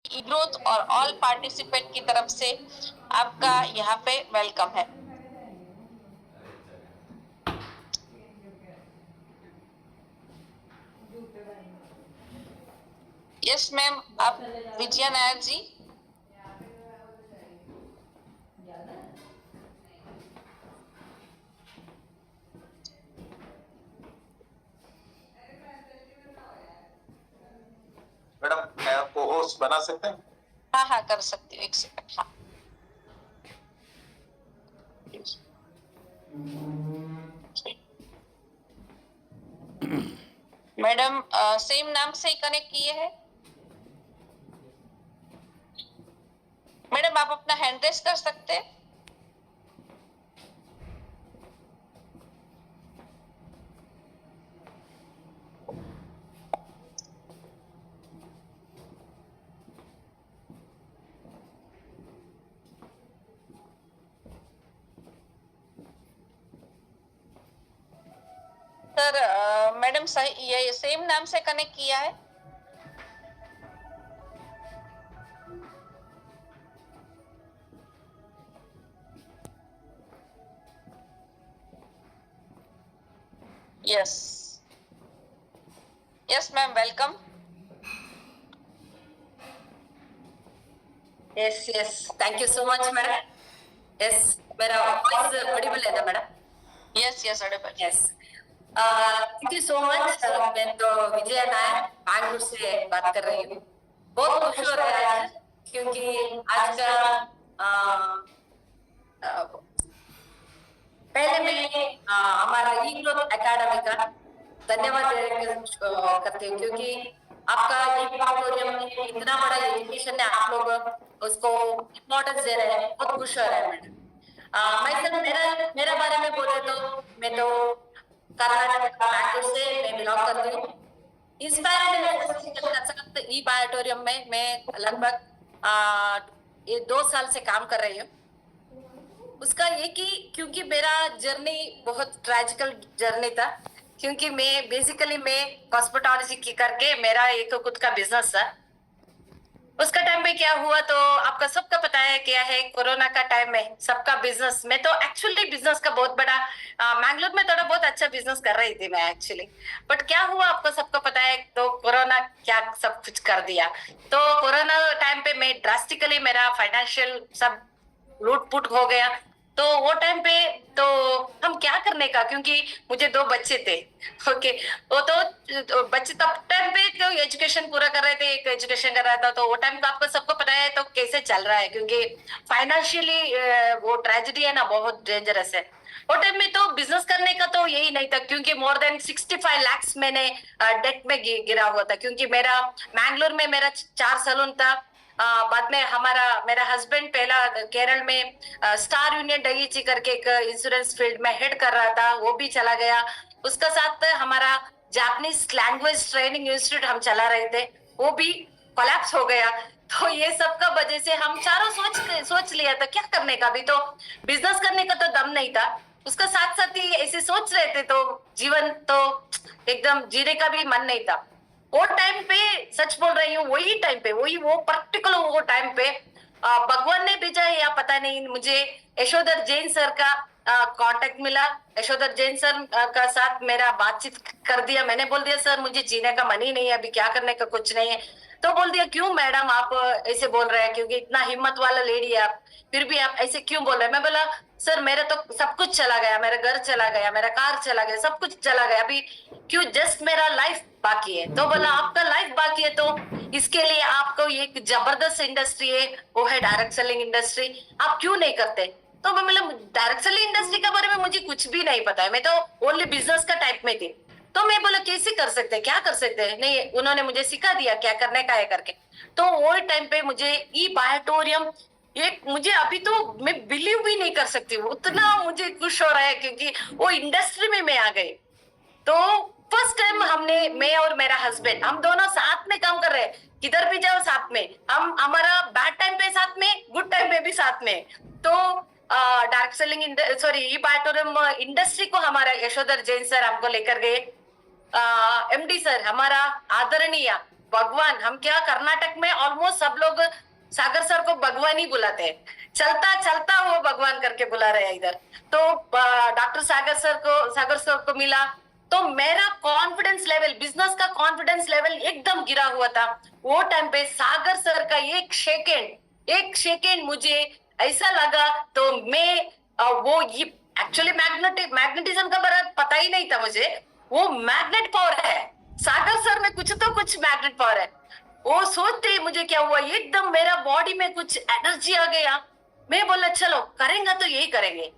ई growth और all participant की तरफ से आपका यहाँ पे वेलकम है। यस मैम, आप विजया नायर जी। मैडम मैं आपको होस्ट बना सकते हैं? हाँ हाँ कर सकती हूँ, एक सेकंड। हाँ मैडम सेम नाम से ही कनेक्ट किए हैं। मैडम आप अपना हैंड रेस कर सकते हैं। सर मैडम सही ये सेम नाम से कनेक्ट किया है। Yes yes ma'am, welcome. Yes yes, thank you so much madam. Yes, मेरा वॉइस ऑडिबल है ना madam? Yes yes Audible. Yes, thank you so much. मैं तो विजया नायर बैंगलोर से बात कर रही हूँ। बहुत खुश हो रहा है आज, क्योंकि आज का पहले मैं हमारा ई ग्रोथ एकेडमी का धन्यवाद करती हूँ, क्योंकि आपका ये ऑडिटोरियम में इतना बड़ा एजुकेशन है, आप लोग उसको इम्पोर्टेंस दे रहे हैं, बहुत खुश हो रहे हैं मैडम। मैं सर मेरा बारे में बोले तो मैं तो कर्नाटक बैंगलोर से मैं बिलोंग करती हूँ। इंस्पायर्ड ई ऑडिटोरियम में मैं लगभग ये 2 साल से काम कर रही हूँ। उसका ये कि क्योंकि मेरा जर्नी बहुत ट्रेजिकल जर्नी था, क्योंकि मैं बेसिकली मैं हॉस्पिटैलिटी की करके मेरा एक खुद का बिजनेस था। उसका टाइम पे क्या हुआ तो आपका सबका पता है क्या है, कोरोना का टाइम में सबका बिजनेस, मैं तो एक्चुअली बिजनेस का बहुत बड़ा मैंगलोर में थोड़ा बहुत अच्छा बिजनेस कर रही थी मैं एक्चुअली। बट क्या हुआ आपको सबको पता है, तो कोरोना क्या सब कुछ कर दिया। तो कोरोना टाइम पे मैं ड्रास्टिकली मेरा फाइनेंशियल सब लूट पुट हो गया। तो वो टाइम पे तो हम क्या करने का, क्योंकि मुझे 2 बच्चे थे। ओके, वो तो बच्चे तब टाइम पे तो एजुकेशन पूरा कर रहे थे, एक एजुकेशन कर रहा था, तो वो टाइम का आपको सबको पता है तो कैसे चल रहा है, क्योंकि फाइनेंशियली वो ट्रेजेडी है ना, बहुत डेंजरस है। वो टाइम में तो बिजनेस करने का तो यही नहीं था, क्योंकि मोर देन 65 लाख मैंने डेट में गिरा हुआ था, क्योंकि मेरा मैंगलोर में मेरा 4 सैलून था। बाद में मेरा हस्बैंड पहला केरल में स्टार यूनियन डगीची करके एक इंश्योरेंस फील्ड में हेड कर रहा था, वो भी चला गया। उसका साथ हमारा जापानीज लैंग्वेज ट्रेनिंग इंस्टीट्यूट हम चला रहे थे, वो भी कोलैप्स हो गया। तो ये सब का वजह से हम चारों सोच लिया था क्या करने का, भी तो बिजनेस करने का तो दम नहीं था। उसका साथ साथ ही ऐसे सोच रहे थे, तो जीवन तो एकदम जीने का भी मन नहीं था। वो टाइम पे सच बोल रही हूँ, वही टाइम पे वही वो पर्टिकुलर वो टाइम पे भगवान ने भेजा है या पता नहीं, मुझे यशोधर जैन सर का कांटेक्ट मिला। यशोधर जैन सर का साथ मेरा बातचीत कर दिया। मैंने बोल दिया सर मुझे जीने का मन ही नहीं है, अभी क्या करने का कुछ नहीं है। तो बोल दिया क्यों मैडम आप ऐसे बोल रहे हैं, क्योंकि इतना हिम्मत वाला लेडी है आप, फिर भी आप ऐसे क्यों बोल रहे हैं। मैं बोला सर मेरा तो सब कुछ चला गया, मेरा घर चला गया, मेरा कार चला गया, सब कुछ चला गया, अभी क्यों जस्ट मेरा लाइफ बाकी है। तो बोला आपका लाइफ बाकी है तो इसके लिए आपको एक जबरदस्त इंडस्ट्री है, वो है डायरेक्ट सेलिंग इंडस्ट्री, आप क्यों नहीं करते। तो मैं मतलब डायरेक्ट सेलिंग इंडस्ट्री के बारे में मुझे कुछ भी नहीं पता है, मैं तो ओनली बिजनेस का टाइप में थी। तो मैं बोला कैसे कर सकते हैं, क्या कर सकते हैं, नहीं उन्होंने मुझे सिखा दिया क्या करने का है करके। तो वो टाइम पे मुझे ई बायोटोरियम एक मुझे अभी तो मैं बिलीव भी नहीं कर सकती हूँ, उतना मुझे खुश हो रहा है, क्योंकि वो इंडस्ट्री में मैं आ गई। तो फर्स्ट टाइम हमने मैं और मेरा हस्बैंड हम दोनों साथ में काम कर रहे हैं, किधर भी जाओ साथ में, हम हमारा बैड टाइम पे साथ में, गुड टाइम पे भी साथ में। तो डार्क सेलिंग सॉरी ई बायोटोरियम इंडस्ट्री को हमारा यशोधर जैन सर हमको लेकर गए। एमडी सर हमारा आदरणीय भगवान, हम क्या कर्नाटक में ऑलमोस्ट सब लोग सागर सर को भगवान ही बुलाते हैं, चलता चलता वो भगवान करके बुला रहे हैं इधर। तो डॉक्टर सागर सर को मिला तो मेरा कॉन्फिडेंस लेवल, बिजनेस का कॉन्फिडेंस लेवल एकदम गिरा हुआ था। वो टाइम पे सागर सर का एक सेकेंड मुझे ऐसा लगा तो मैं वो ये एक्चुअली मैग्नेटिज्म का बड़ा पता ही नहीं था मुझे। वो मैग्नेट पावर है, सागर सर में कुछ मैग्नेट पावर है। वो सोचते ही मुझे क्या हुआ, एकदम मेरा बॉडी में कुछ एनर्जी आ गया। मैं बोला चलो करेंगे तो यही करेंगे।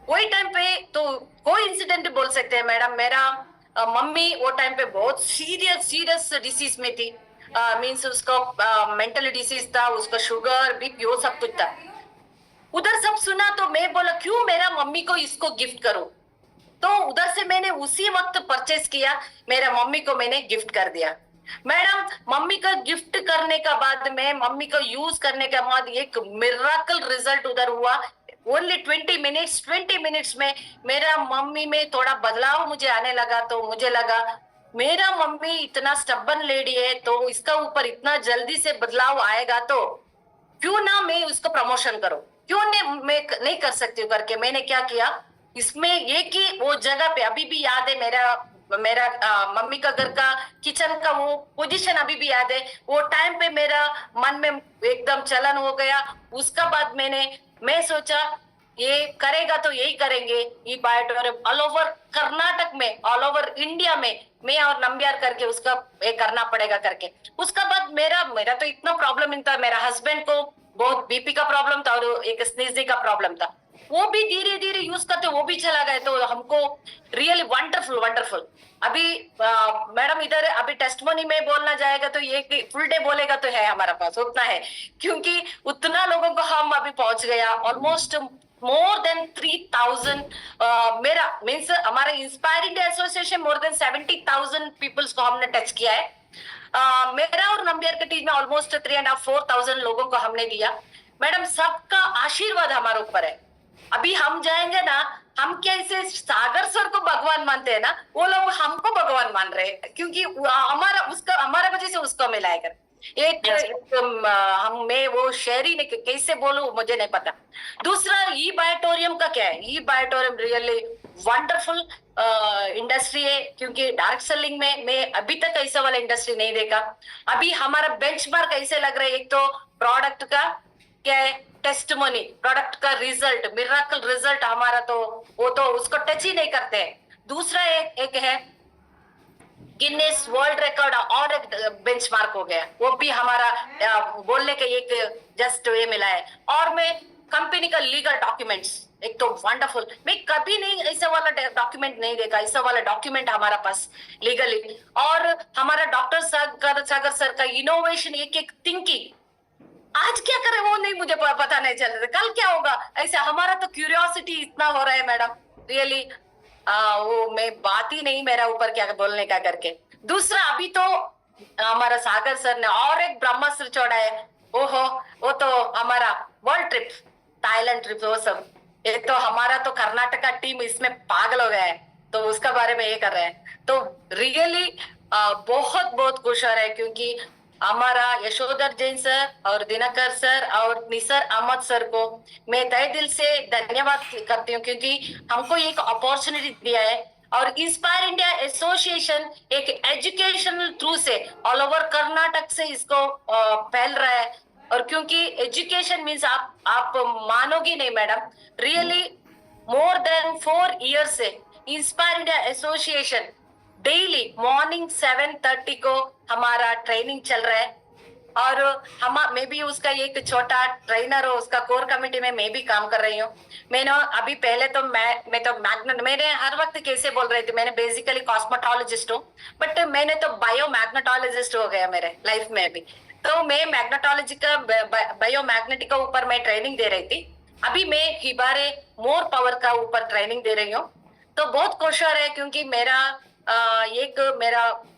वही टाइम पे तो कोई इंसिडेंट बोल सकते हैं मैडम, मेरा मम्मी वो टाइम पे बहुत सीरियस डिसीज में थी। मीन्स उसको मेंटल डिसीज था, उसका शुगर बीपी वो सब कुछ था। उधर सब सुना तो मैं बोला क्यों मेरा मम्मी को इसको गिफ्ट करूं। तो उधर से मैंने उसी वक्त परचेस किया, मेरा मम्मी को मैंने गिफ्ट कर दिया। मैडम मम्मी का गिफ्ट करने का बाद में, मम्मी को यूज करने के बाद एक मिराकल रिजल्ट उधर हुआ। ओनली 20 मिनट्स में मेरा मम्मी में थोड़ा बदलाव मुझे आने लगा। तो मुझे लगा मेरा मम्मी इतना स्टबन लेडी है तो इसका ऊपर इतना जल्दी से बदलाव आएगा तो क्यों ना मैं उसको प्रमोशन करूं, क्यों मैं नहीं कर सकती हूँ करके मैंने क्या किया, इसमें एक ही वो जगह पे अभी भी याद है मेरा मम्मी का घर का किचन का वो पोजीशन अभी भी याद है। वो टाइम पे मेरा मन में एकदम चलन हो गया। उसका बाद मैं सोचा ये करेगा तो यही करेंगे, ये बायोटोरियम ऑल ओवर कर्नाटक में, ऑल ओवर इंडिया में मैं और नंबियार करके उसका ये करना पड़ेगा करके। उसका बाद मेरा तो इतना प्रॉब्लम नहीं था, मेरा हस्बैंड को बहुत बीपी का प्रॉब्लम था और एक स्नीजिंग का प्रॉब्लम था। वो भी धीरे धीरे यूज करते वो भी चला गया। तो हमको रियली वंडरफुल। अभी मैडम इधर अभी टेस्टमोनी में बोलना जाएगा तो ये फुल डे बोलेगा तो है हमारे पास उतना है, क्योंकि उतना लोगों को हम अभी पहुंच गया। ऑलमोस्ट मोर देन 3000 मेरा मीन्स हमारा inspire India association more than 70,000 peoples को हमने टच किया है। मेरा और नंबियार के टीम में ऑलमोस्ट 3,500-4,000 लोगों को हमने दिया। मैडम सबका आशीर्वाद हमारे ऊपर है। अभी हम जाएंगे ना, हम कैसे सागर सर को भगवान मानते हैं ना, वो लोग हमको भगवान मान रहे हैं, क्योंकि हमारा वजह से उसको मिला है। मैं वो शेयर ही नहीं कैसे बोलूं मुझे नहीं पता। दूसरा ई बायोटोरियम का क्या है, ई बायोटोरियम रियली वंडरफुल इंडस्ट्री है, क्योंकि डायरेक्ट सेलिंग में मैं अभी तक ऐसा वाला इंडस्ट्री नहीं देखा। अभी हमारा बेंचमार्क ऐसे लग रहा है, एक तो प्रोडक्ट का क्या है टेस्टमनी, प्रोडक्ट का रिजल्ट मिराकल रिजल्ट हमारा तो वो तो उसको टच ही नहीं करते। दूसरा एक है गिनेस वर्ल्ड रिकॉर्ड और एक बेंचमार्क हो गया, वो भी हमारा बोलने के एक जस्ट ये मिला है। और मैं कंपनी का लीगल डॉक्यूमेंट्स एक तो वंडरफुल, मैं कभी नहीं ऐसा वाला डॉक्यूमेंट नहीं देखा, ऐसा वाला डॉक्यूमेंट हमारा पास लीगली। और हमारा डॉक्टर सागर सर का इनोवेशन, एक थिंकिंग, आज क्या करें वो नहीं मुझे पता नहीं चल रहा, कल क्या होगा ऐसा। हमारा तो क्यूरियोसिटी इतना हो रहा है मैडम रियली, वो मैं बात ही नहीं मेरा ऊपर क्या बोलने का करके। दूसरा अभी तो हमारा सागर सर ने और एक ब्रह्मास्त्र छोड़ा है, ओहो वो तो हमारा वर्ल्ड ट्रिप, थाईलैंड ट्रिप, वो सब ये तो हमारा तो कर्नाटका टीम इसमें पागल हो गया है, तो उसका बारे में ये कर रहे हैं। तो रियली बहुत खुश हो रहे हैं, क्योंकि हमारा यशोधर जैन सर और दिनकर सर और निसर अहमद सर को मैं तहे दिल से धन्यवाद करती हूँ, क्योंकि हमको एक अपॉर्चुनिटी दिया है। और इंस्पायर इंडिया एसोसिएशन एक एजुकेशनल थ्रू से ऑल ओवर कर्नाटक से इसको फैल रहा है। और क्योंकि एजुकेशन मीन्स आप मानोगे नहीं madam, really more than 4 years से inspire India association daily morning 7:30 को हमारा ट्रेनिंग चल रहा है। और मैं भी उसका एक छोटा ट्रेनर हूँ, उसका कोर कमेटी में मैं भी काम कर रही हूँ। मैंने अभी पहले तो मैंने हर वक्त कैसे बोल रही थी, मैंने बेसिकली कॉस्मेटोलॉजिस्ट हूँ, बट मैंने तो बायो मैग्नेटोलॉजिस्ट हो गया मेरे लाइफ में अभी। तो मैं मैग्नेटोलॉजी का बायो मैग्नेटिक का ऊपर मैं ट्रेनिंग दे रही थी। अभी मैं हिबारे मोर पावर का ऊपर ट्रेनिंग दे रही हूँ। तो बहुत खुश हो रहा है, क्योंकि मेरा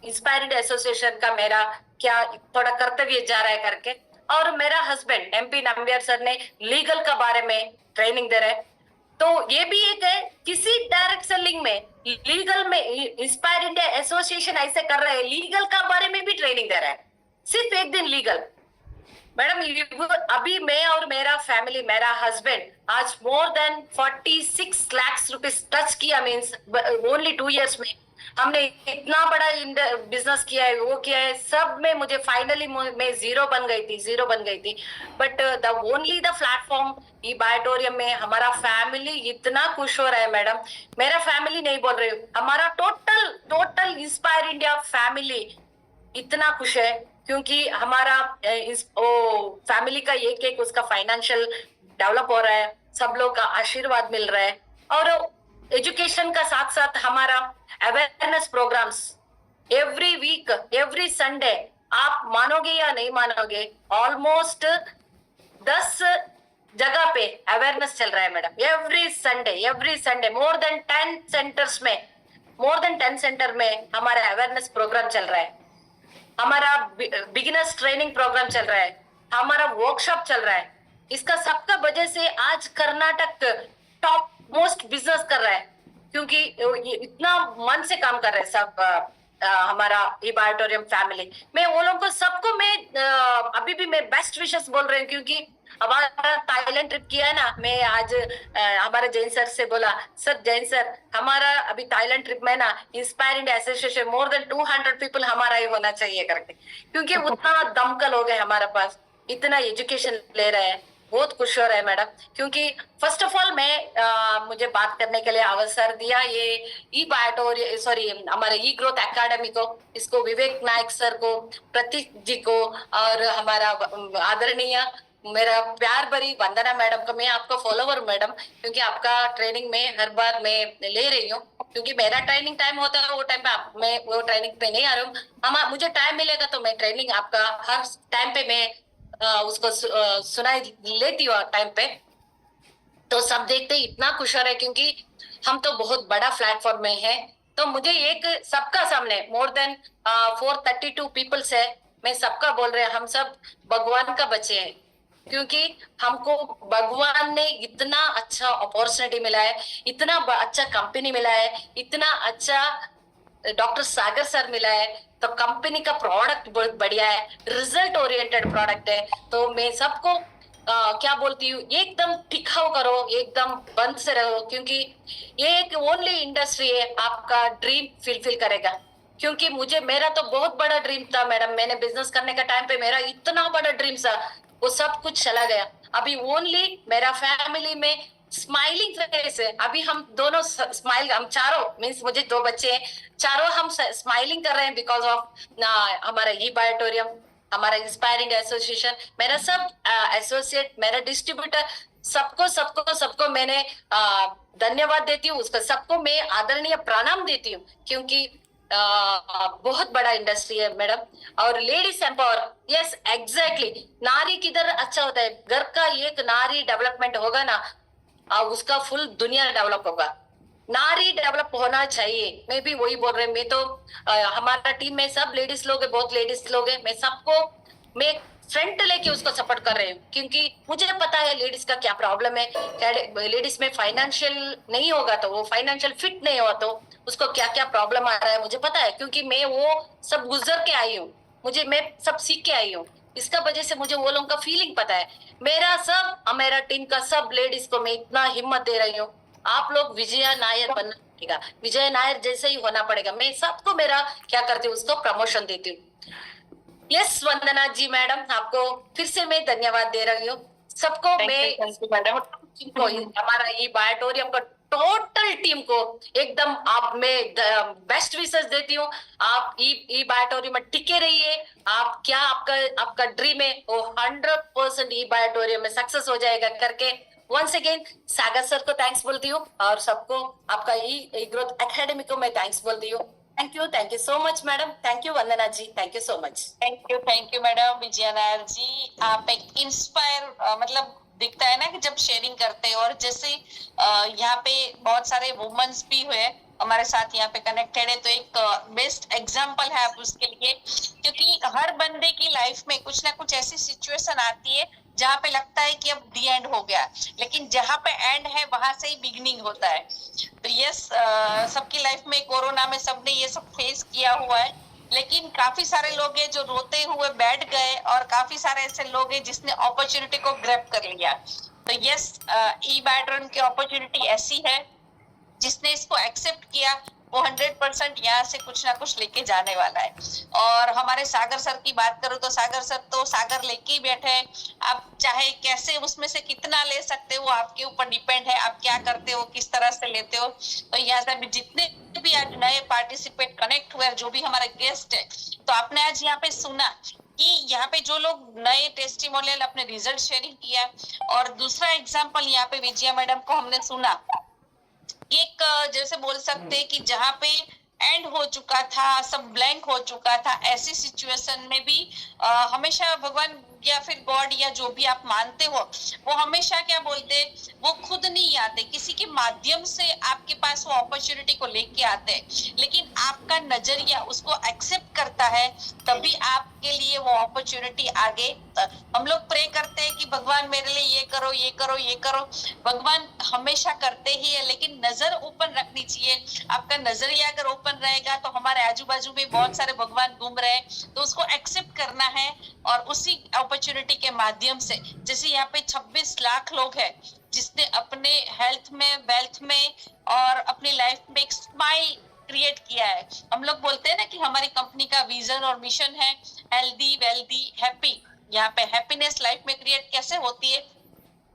इंस्पायर इंडिया एसोसिएशन का मेरा क्या थोड़ा कर्तव्य जा रहा है करके। और मेरा हस्बैंड MP नंबियार सर ने लीगल का बारे में ट्रेनिंग दे रहे हैं। तो ये भी एक है, किसी डायरेक्ट सेलिंग में लीगल में इंस्पायर इंडिया एसोसिएशन ऐसे कर रहे हैं, लीगल का बारे में भी ट्रेनिंग दे रहा है। सिर्फ एक दिन लीगल। मैडम अभी मैं और मेरा फैमिली, मेरा हस्बैंड आज more than 46 lakh rupees touch किया, मीन्स ओनली 2 years में हमने इतना बड़ा बिजनेस किया है, वो किया है, सब में मुझे फाइनली मैं जीरो बन गई थी। But the only the platform ई बायोटोरियम में हमारा फैमिली इतना खुश हो रहा है मैडम। मेरा फैमिली नहीं बोल रही हूँ, हमारा टोटल इंस्पायर इंडिया फैमिली इतना खुश है, क्योंकि हमारा फैमिली का एक उसका फाइनेंशियल डेवलप हो रहा है, सब लोग का आशीर्वाद मिल रहा है, और एजुकेशन का साथ साथ हमारा awareness programmes every week, every Sunday, आप मानोगे या नहीं मानोगे, ऑलमोस्ट 10 जगह पे अवेयरनेस चल रहा है madam. Every Sunday more than 10 centre में हमारा अवेयरनेस प्रोग्राम चल रहा है, हमारा बिगिनर्स ट्रेनिंग प्रोग्राम चल रहा है, हमारा वर्कशॉप चल रहा है। इसका सबका वजह से आज कर्नाटक टॉप मोस्ट बिजनेस कर रहा है, क्योंकि ये इतना मन से काम कर रहे हैं सब हमारा ई बायोटोरियम फैमिली। मैं वो लोगों को सबको मैं अभी भी मैं बेस्ट विशेस बोल रही हूँ, क्योंकि हमारा थाईलैंड ट्रिप किया है ना, मैं आज हमारे जैन सर से बोला, सर जैन सर हमारा अभी थाईलैंड ट्रिप में ना inspire India association more then 200 people हमारा ही होना चाहिए करके, क्योंकि उतना दमकल हो गए हमारे पास, इतना एजुकेशन ले रहे हैं, बहुत खुश हो रहे हैं मैडम। क्योंकि फर्स्ट ऑफ ऑल मैं मुझे बात करने के लिए अवसर दिया ये ई बायोटोरियम, सॉरी हमारे ई ग्रोथ एकेडमी को, इसको विवेक नायक सर को, प्रतीक जी को, और हमारा आदरणीय मेरा प्यार भरी वंदना मैडम को, मैं आपका फॉलोवर मैडम, क्योंकि आपका ट्रेनिंग में हर बार मैं ले रही हूँ, क्योंकि मेरा ट्रेनिंग टाइम होता है वो टाइम पे मैं वो ट्रेनिंग पे नहीं आ रही हूँ। मुझे टाइम मिलेगा तो मैं ट्रेनिंग आपका हर टाइम पे मैं उसको सुनाई लेती हूँ टाइम पे, तो सब देखते इतना खुश हो रहे, क्योंकि हम तो बहुत बड़ा प्लेटफॉर्म में है। तो मुझे एक सबका सामने मोर देन 432 पीपल्स है, मैं सबका बोल रहे हैं, हम सब भगवान का बच्चे हैं, क्योंकि हमको भगवान ने इतना अच्छा अपॉर्चुनिटी मिला है, इतना अच्छा कंपनी मिला है, इतना अच्छा डॉक्टर सागर सर मिला है, तो कंपनी का प्रोडक्ट बहुत बढ़िया है, रिजल्ट ओरिएंटेड प्रोडक्ट है। तो मैं सबको क्या बोलती हूँ, एकदम टिकाऊ करो, एकदम बंद से रहो, क्योंकि ये एक ओनली इंडस्ट्री है आपका ड्रीम फुलफिल करेगा। क्योंकि मेरा तो बहुत बड़ा ड्रीम था मैडम, मैंने बिजनेस करने का टाइम पे मेरा इतना बड़ा ड्रीम था, वो सब कुछ चला गया। अभी ओनली मेरा फैमिली में स्माइलिंग फेस है, अभी हम दोनों स्माइल, हम चारों मीन्स मुझे 2 बच्चे हैं, चारों हम स्माइलिंग कर रहे हैं बिकॉज ऑफ हमारा ई बायोटोरियम, हमारा इंस्पायरिंग एसोसिएशन, मेरा सब एसोसिएट, मेरा डिस्ट्रीब्यूटर, सबको मैंने धन्यवाद देती हूँ, उसको सबको मैं आदरणीय प्रणाम देती हूँ, क्योंकि बहुत बड़ा इंडस्ट्री है मैडम। और लेडीज एम्पावर, यस एग्जैक्टली, नारी किधर अच्छा होता है, घर का एक नारी डेवलपमेंट होगा ना, उसका फुल दुनिया डेवलप होगा। नारी डेवलप होना चाहिए, मैं भी वही बोल रही हूँ। मैं तो हमारा टीम में सब लेडीज लोग है, बहुत लेडीज लोग है, मैं सबको मैं फ्रंट लेके उसको सपोर्ट कर रही हूँ, क्योंकि मुझे पता है लेडीज का क्या प्रॉब्लम है, लेडीज में फाइनेंशियल नहीं होगा तो वो फाइनेंशियल फिट नहीं हो तो उसको क्या क्या प्रॉब्लम आ रहा है मुझे पता है, क्योंकि मैं वो सब गुजर के आई हूँ, मैं सब सीख के आई हूँ, इसका वजह से मुझे वो लोगों का फीलिंग पता है। मेरा टीम का सब लेडीज को मैं इतना हिम्मत दे रही हूँ, आप लोग विजया नायर बनना पड़ेगा, विजय नायर जैसे ही होना पड़ेगा। मैं सबको मेरा क्या करती हूँ, उसको प्रमोशन देती हूँ। यस वंदना जी मैडम, आपको फिर से मैं धन्यवाद दे रही हूँ। सबको मैं हमारा ये बायोटोरियम का टोटल टीम को एकदम मैं बेस्ट विशेस देती हूँ। आप ई बायोटोरियम में टिके रहिए, आप क्या आपका ड्रीम है वो 100% ई बायोटोरियम में सक्सेस हो जाएगा करके वंस अगेन सागर सर को थैंक्स बोलती हूँ, और सबको आपका ई ग्रोथ एकेडमी को मैं थैंक्स बोलती हूँ। Thank you so much madam, thank you Vandana ji, thank you so much. Thank you madam Vijaya Nair ji, आप एक इंस्पायर मतलब दिखता है ना कि जब शेयरिंग करते हैं, और जैसे यहाँ पे बहुत सारे वुमेन्स भी हुए हमारे साथ यहाँ पे कनेक्टेड है, तो एक बेस्ट एग्जांपल है आप उसके लिए, क्योंकि हर बंदे की लाइफ में कुछ ना कुछ ऐसी सिचुएशन आती है जहाँ पे लगता है कि अब दी एंड हो गया, लेकिन जहाँ पे एंड है वहां से ही बिगिनिंग होता है। तो यस, सबकी लाइफ में कोरोना में सबने ये सब फेस किया हुआ है, लेकिन काफी सारे लोग हैं जो रोते हुए बैठ गए और काफी सारे ऐसे लोग हैं जिसने अपॉर्चुनिटी को ग्रैब कर लिया। तो यस, ई बैटरन की अपॉर्चुनिटी ऐसी है, जिसने इसको एक्सेप्ट किया वो 100% यहाँ से कुछ ना कुछ लेके जाने वाला है। और हमारे सागर सर की बात करूं तो सागर सर तो सागर लेके ही बैठे हैं। आप चाहे कैसे उसमें से कितना ले सकते हो, आपके ऊपर डिपेंड है, आप क्या करते हो, किस तरह से लेते हो। तो यहाँ से जितने भी आज नए पार्टिसिपेट कनेक्ट हुए, जो भी हमारे गेस्ट है, तो आपने आज यहाँ पे सुना कि यहाँ पे जो लोग नए टेस्टिमोनियल अपने रिजल्ट शेयरिंग किया, और दूसरा एग्जाम्पल यहाँ पे विजया मैडम को हमने सुना, एक जैसे बोल सकते हैं कि जहाँ पे एंड हो चुका था, सब ब्लैंक हो चुका था, ऐसी सिचुएशन में भी हमेशा भगवान या फिर गॉड या जो भी आप मानते हो, वो हमेशा क्या बोलते हैं, वो खुद नहीं आते, किसी के माध्यम से आपके पास वो अपॉर्चुनिटी को लेके आते हैं। लेकिन आपका नजरिया उसको एक्सेप्ट करता है, तभी आपके लिए वो अपॉर्चुनिटी आगे। हम लोग प्रे करते हैं कि भगवान मेरे लिए ये करो, ये करो, ये करो। भगवान हमेशा करते ही है, लेकिन नजर ओपन रखनी चाहिए। आपका नजरिया अगर ओपन रहेगा तो हमारे आजू बाजू में बहुत सारे भगवान घूम रहे हैं, तो उसको एक्सेप्ट करना है और उसी अपॉर्चुनिटी के माध्यम से, जैसे यहाँ पे 26 लाख लोग हैं जिसने अपने हेल्थ में, वेल्थ में और अपनी लाइफ में एक स्माइल क्रिएट किया है। हम लोग बोलते हैं ना कि हमारी कंपनी का विजन और मिशन है हेल्दी, वेल्दी, हैप्पी। यहाँ पे हैप्पीनेस लाइफ में क्रिएट कैसे होती है,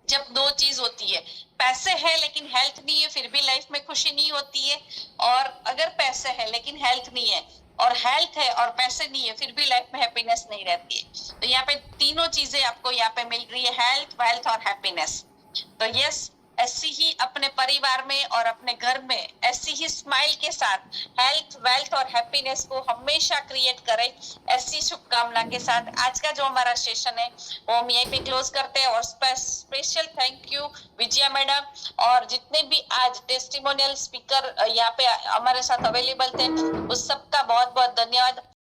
जब दो चीज होती है, पैसे है लेकिन हेल्थ नहीं है, फिर भी लाइफ में खुशी नहीं होती है। और अगर पैसे है लेकिन हेल्थ नहीं है, और हेल्थ है और पैसे नहीं है, फिर भी लाइफ में हैप्पीनेस नहीं रहती है। तो यहाँ पे तीनों चीजें आपको यहाँ पे मिल रही है, हेल्थ, वेल्थ और हैप्पीनेस। तो यस, ऐसी ही अपने परिवार में और अपने घर में ऐसी ही स्माइल के साथ हेल्थ, वेल्थ और हैप्पीनेस को हमेशा क्रिएट करें, ऐसी शुभकामना के साथ आज का जो हमारा सेशन है वो हम यहीं पे क्लोज करते हैं। और special thank you Vijaya madam और जितने भी आज टेस्टिमोनियल स्पीकर यहाँ पे हमारे साथ अवेलेबल थे, उस सबका बहुत बहुत धन्यवाद।